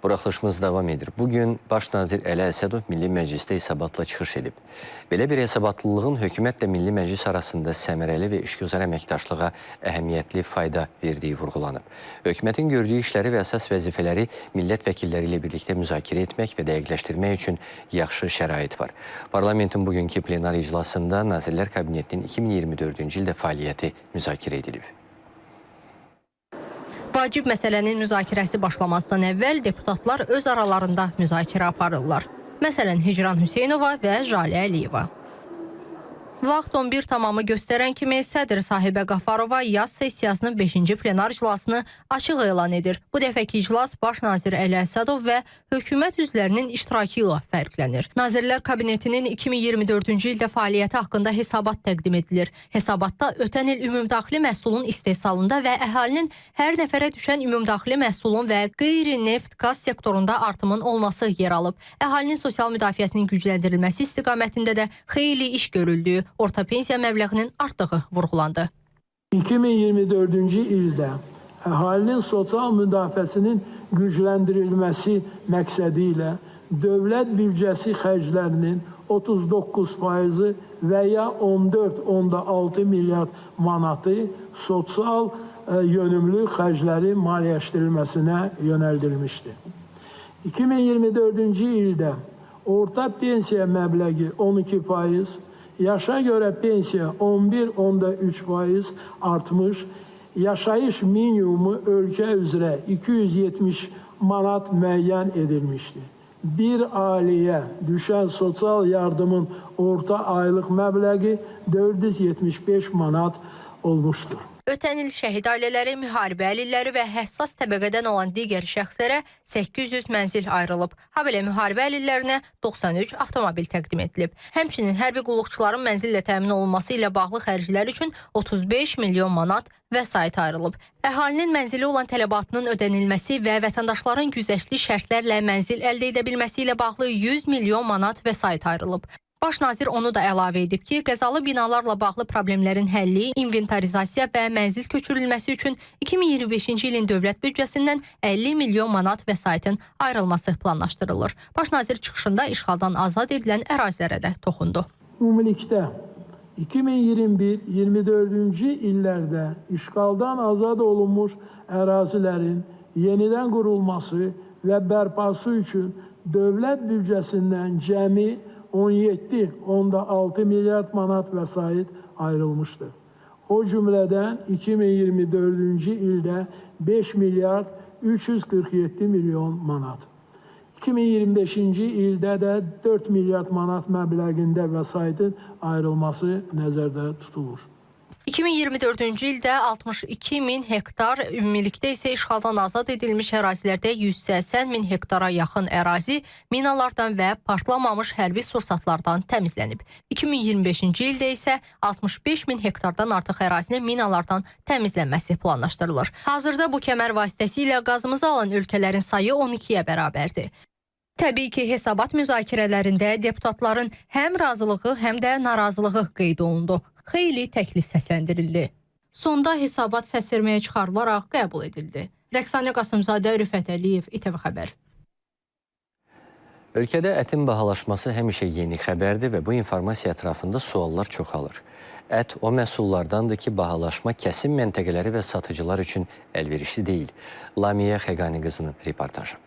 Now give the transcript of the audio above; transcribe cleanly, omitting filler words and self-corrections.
Buraxılışımız davam edir. Bugün Baş nazir Əli Əsədov Milli Məclisdə hesabatla çıxış edib. Belə bir hesabatlılığın hökumətlə Milli Məclis arasında səmərəli və işgüzar əməkdaşlığa əhəmiyyətli fayda verdiyi vurğulanıb. Hökumətin gördüyü işləri və əsas vəzifələri millət vəkilləri ilə birlikdə müzakirə etmək və dəqiqləşdirmək üçün yaxşı şərait var. Parlamentin bugünkü plenar iclasında Nazirlər Kabinetinin 2024-cü ildə fəaliyyəti müzakirə edilib. Vacib məsələnin müzakirəsi başlamasından əvvəl deputatlar öz aralarında müzakirə aparırlar. Məsələn, Hicran Hüseynova və Jalə Əliyeva. Vaxt 11 tamamı göstərən kimi sədr Sahibə Qafarova yaz sessiyasının 5-ci plenar iclasını açıq elan edir. Bu dəfəki iclas Baş nazir Əli Əsədov və hökumət üzvlərinin iştirakı ilə fərqlənir. Nazirlər Kabinetinin 2024-cü ildə fəaliyyəti haqqında hesabat təqdim edilir. Hesabatda ötən il ümumdaxili məhsulun istehsalında və əhalinin hər nəfərə düşən ümumdaxili məhsulun və qeyri-neft qaz sektorunda artımın olması yer alıb. Əhalinin sosial müdafiəsinin gücləndirilməsi istiqamətində də xeyli iş görüldüyü, orta pensiya məbləğinin artdığı vurğulandı. 2024-cü ildə əhalinin sosial müdafiəsinin gücləndirilməsi məqsədi ilə dövlət büdcəsi xərclərinin 39% və ya 14,6 milyard manatı sosial yönümlü xərclərin maliyyələşdirilməsinə yönəldilmişdir. 2024-cü ildə orta pensiya məbləği 12%, yaşa görə pensiya 11,3% artmış, yaşayış minimumu ölkə üzrə 270 manat müəyyən edilmişdir. Bir ailəyə düşən sosial yardımın orta aylıq məbləği 475 manat olmuşdur. Ötən il şəhid ailələri, müharibə əlilləri və həssas təbəqədən olan digər şəxslərə 800 mənzil ayrılıb. Habelə müharibə əlillərinə 93 avtomobil təqdim edilib. Həmçinin hərbi qulluqçuların mənzillə təmin olunması ilə bağlı xərclər üçün 35 milyon manat vəsait ayrılıb. Əhalinin mənzili olan tələbatının ödənilməsi və vətəndaşların güzəştli şərtlərlə mənzil əldə edə bilməsi ilə bağlı 100 milyon manat vəsait ayrılıb. Baş nazir onu da əlavə edib ki, qəzalı binalarla bağlı problemlərin həlli, inventarizasiya və mənzil köçürülməsi üçün 2025-ci ilin dövlət büdcəsindən 50 milyon manat vəsaitin ayrılması planlaşdırılır. Baş nazir çıxışında işğaldan azad edilən ərazilərə də toxundu. Ümumilikdə 2021-24-cü illərdə işğaldan azad olunmuş ərazilərin yenidən qurulması və bərpası üçün dövlət büdcəsindən cəmi 17,6 milyard manat vəsait ayrılmışdır. O cümlədən 2024-cü ildə 5 milyard 347 milyon manat. 2025-ci ildə də 4 milyard manat məbləğində vəsaitin ayrılması nəzərdə tutulur. 2024-cü ildə 62 min hektar, ümumilikdə isə işğaldan azad edilmiş ərazilərdə 180 min hektara yaxın ərazi minalardan və partlamamış hərbi sursatlardan təmizlənib. 2025-ci ildə isə 65 min hektardan artıq ərazinin minalardan təmizlənməsi planlaşdırılır. Hazırda bu kəmər vasitəsilə qazımızı alan ölkələrin sayı 12-yə bərabərdir. Təbii ki, hesabat müzakirələrində deputatların həm razılığı, həm də narazılığı qeyd olundu. Xeyli təklif səsləndirildi. Sonda hesabat səsverməyə çıxarılaraq qəbul edildi. Rəqsanə Qasımzadə, Rüfət Əliyev, İTV Xəbər. Ölkədə ətin bahalaşması həmişə yeni xəbərdir və bu informasiya ətrafında suallar çoxalır. Ət o məhsullardandır ki, bahalaşma kəsim məntəqələri və satıcılar üçün əlverişli deyil. Lamiyə Xəqani qızının reportajı.